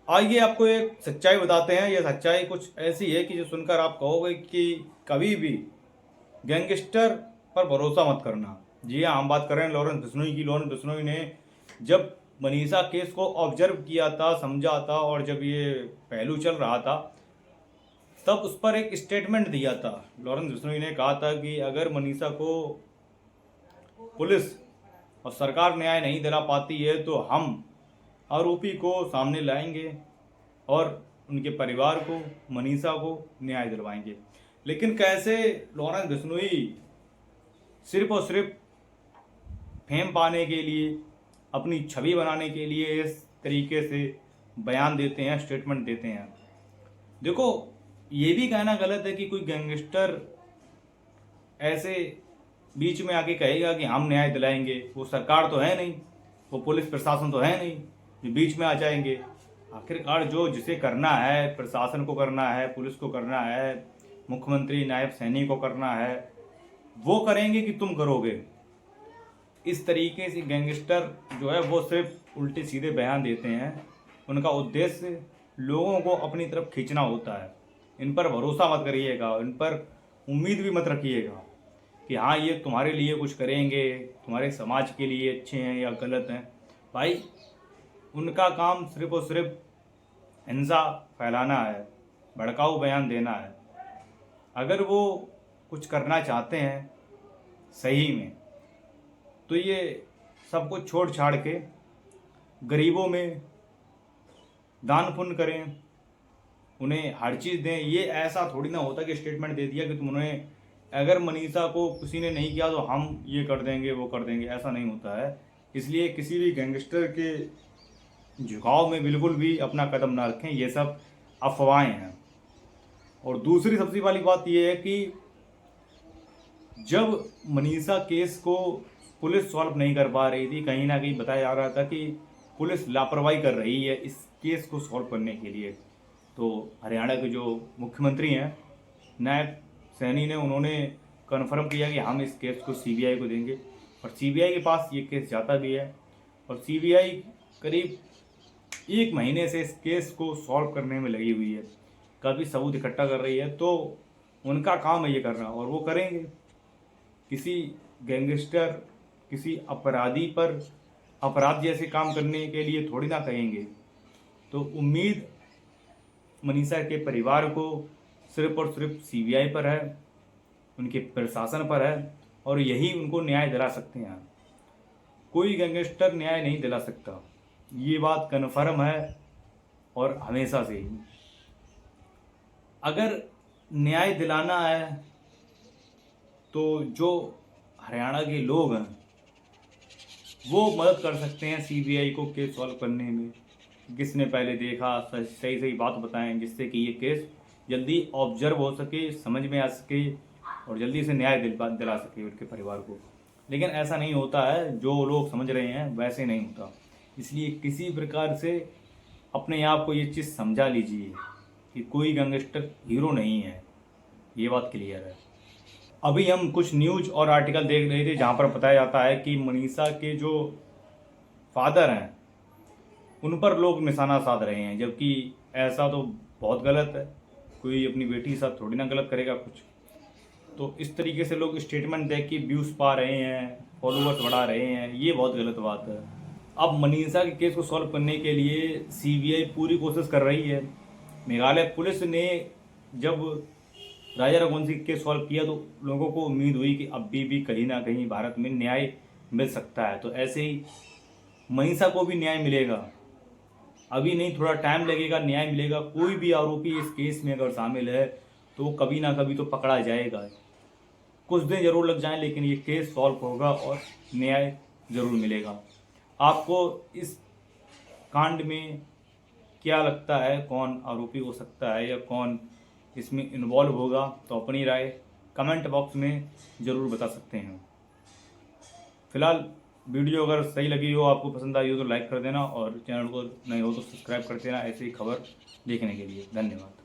आइए आपको एक सच्चाई बताते हैं। यह सच्चाई कुछ ऐसी है कि जो सुनकर आप कहोगे कि कभी भी गैंगस्टर पर भरोसा मत करना। जी हाँ, हम बात कर रहे हैं लॉरेंस बिश्नोई की। लॉरेंस बिश्नोई ने जब मनीषा केस को ऑब्जर्व किया था, समझा था, और जब ये पहलू चल रहा था तब उस पर एक स्टेटमेंट दिया था। लॉरेंस बिश्नोई ने कहा था कि अगर मनीषा को पुलिस और सरकार न्याय नहीं दिला पाती है तो हम आरोपी को सामने लाएंगे और उनके परिवार को, मनीषा को न्याय दिलवाएंगे। लेकिन कैसे लॉरेंस बिश्नोई सिर्फ और सिर्फ फेम पाने के लिए, अपनी छवि बनाने के लिए इस तरीके से बयान देते हैं, स्टेटमेंट देते हैं। देखो, ये भी कहना गलत है कि कोई गैंगस्टर ऐसे बीच में आके कहेगा कि हम न्याय दिलाएंगे। वो सरकार तो है नहीं, वो पुलिस प्रशासन तो है नहीं जो बीच में आ जाएंगे। आखिरकार जो जिसे करना है, प्रशासन को करना है, पुलिस को करना है, मुख्यमंत्री नायब सैनी को करना है, वो करेंगे कि तुम करोगे। इस तरीके से गैंगस्टर जो है वो सिर्फ उल्टे सीधे बयान देते हैं। उनका उद्देश्य लोगों को अपनी तरफ खींचना होता है। इन पर भरोसा मत करिएगा, इन पर उम्मीद भी मत रखिएगा कि हाँ ये तुम्हारे लिए कुछ करेंगे, तुम्हारे समाज के लिए अच्छे हैं या गलत हैं। भाई, उनका काम सिर्फ और सिर्फ हिंसा फैलाना है, भड़काऊ बयान देना है। अगर वो कुछ करना चाहते हैं सही में तो ये सब कुछ छोड़ छाड़ के गरीबों में दान पुण्य करें, उन्हें हर चीज़ दें। ये ऐसा थोड़ी ना होता कि स्टेटमेंट दे दिया कि तुमने अगर मनीषा को किसी ने नहीं किया तो हम ये कर देंगे, वो कर देंगे। ऐसा नहीं होता है। इसलिए किसी भी गैंगस्टर के झुकाव में बिल्कुल भी अपना कदम ना रखें। ये सब अफवाहें हैं। और दूसरी सबसे वाली बात यह है कि जब मनीषा केस को पुलिस सॉल्व नहीं कर पा रही थी, कहीं ना कहीं बताया जा रहा था कि पुलिस लापरवाही कर रही है इस केस को सॉल्व करने के लिए। तो हरियाणा के जो मुख्यमंत्री हैं नायब सैनी ने, उन्होंने कन्फर्म किया कि हम इस केस को सीबीआई को देंगे। और सीबीआई के पास ये केस जाता भी है। और सीबीआई करीब 1 महीने से इस केस को सॉल्व करने में लगी हुई है, काफ़ी सबूत इकट्ठा कर रही है। तो उनका काम है ये करना, और वो करेंगे। किसी गैंगस्टर, किसी अपराधी पर अपराध जैसे काम करने के लिए थोड़ी ना कहेंगे। तो उम्मीद मनीषा के परिवार को सिर्फ और सिर्फ सीबीआई पर है, उनके प्रशासन पर है, और यही उनको न्याय दिला सकते हैं। कोई गैंगस्टर न्याय नहीं दिला सकता, ये बात कन्फर्म है। और हमेशा से ही अगर न्याय दिलाना है तो जो हरियाणा के लोग हैं वो मदद कर सकते हैं सीबीआई को केस सॉल्व करने में। किसने पहले देखा, सही सही बात बताएं, जिससे कि ये केस जल्दी ऑब्जर्व हो सके, समझ में आ सके, और जल्दी से न्याय दिला सके उनके परिवार को। लेकिन ऐसा नहीं होता है, जो लोग समझ रहे हैं वैसे नहीं होता। इसलिए किसी प्रकार से अपने आप को ये चीज़ समझा लीजिए कि कोई गैंगस्टर हीरो नहीं है। ये बात क्लियर है। अभी हम कुछ न्यूज़ और आर्टिकल देख रहे थे जहाँ पर बताया जाता है कि मनीषा के जो फादर हैं उन पर लोग निशाना साध रहे हैं, जबकि ऐसा तो बहुत गलत है। कोई अपनी बेटी के साथ थोड़ी ना गलत करेगा कुछ। तो इस तरीके से लोग स्टेटमेंट दे के व्यूज़ पा रहे हैं, फॉलोअर्स बढ़ा रहे हैं, ये बहुत गलत बात है। अब मनीषा के केस को सॉल्व करने के लिए सीबीआई पूरी कोशिश कर रही है। मेघालय पुलिस ने जब राजा रघुवंशी केस सॉल्व किया तो लोगों को उम्मीद हुई कि अब भी कहीं ना कहीं भारत में न्याय मिल सकता है। तो ऐसे ही मनीषा को भी न्याय मिलेगा। अभी नहीं, थोड़ा टाइम लगेगा, न्याय मिलेगा। कोई भी आरोपी इस केस में अगर शामिल है तो कभी ना कभी तो पकड़ा जाएगा। कुछ दिन जरूर लग जाएं, लेकिन ये केस सॉल्व होगा और न्याय जरूर मिलेगा। आपको इस कांड में क्या लगता है, कौन आरोपी हो सकता है या कौन इसमें इन्वॉल्व होगा? तो अपनी राय कमेंट बॉक्स में ज़रूर बता सकते हैं। फिलहाल वीडियो अगर सही लगी हो, आपको पसंद आई हो तो लाइक कर देना, और चैनल को नए हो तो सब्सक्राइब कर देना ऐसी खबर देखने के लिए। धन्यवाद।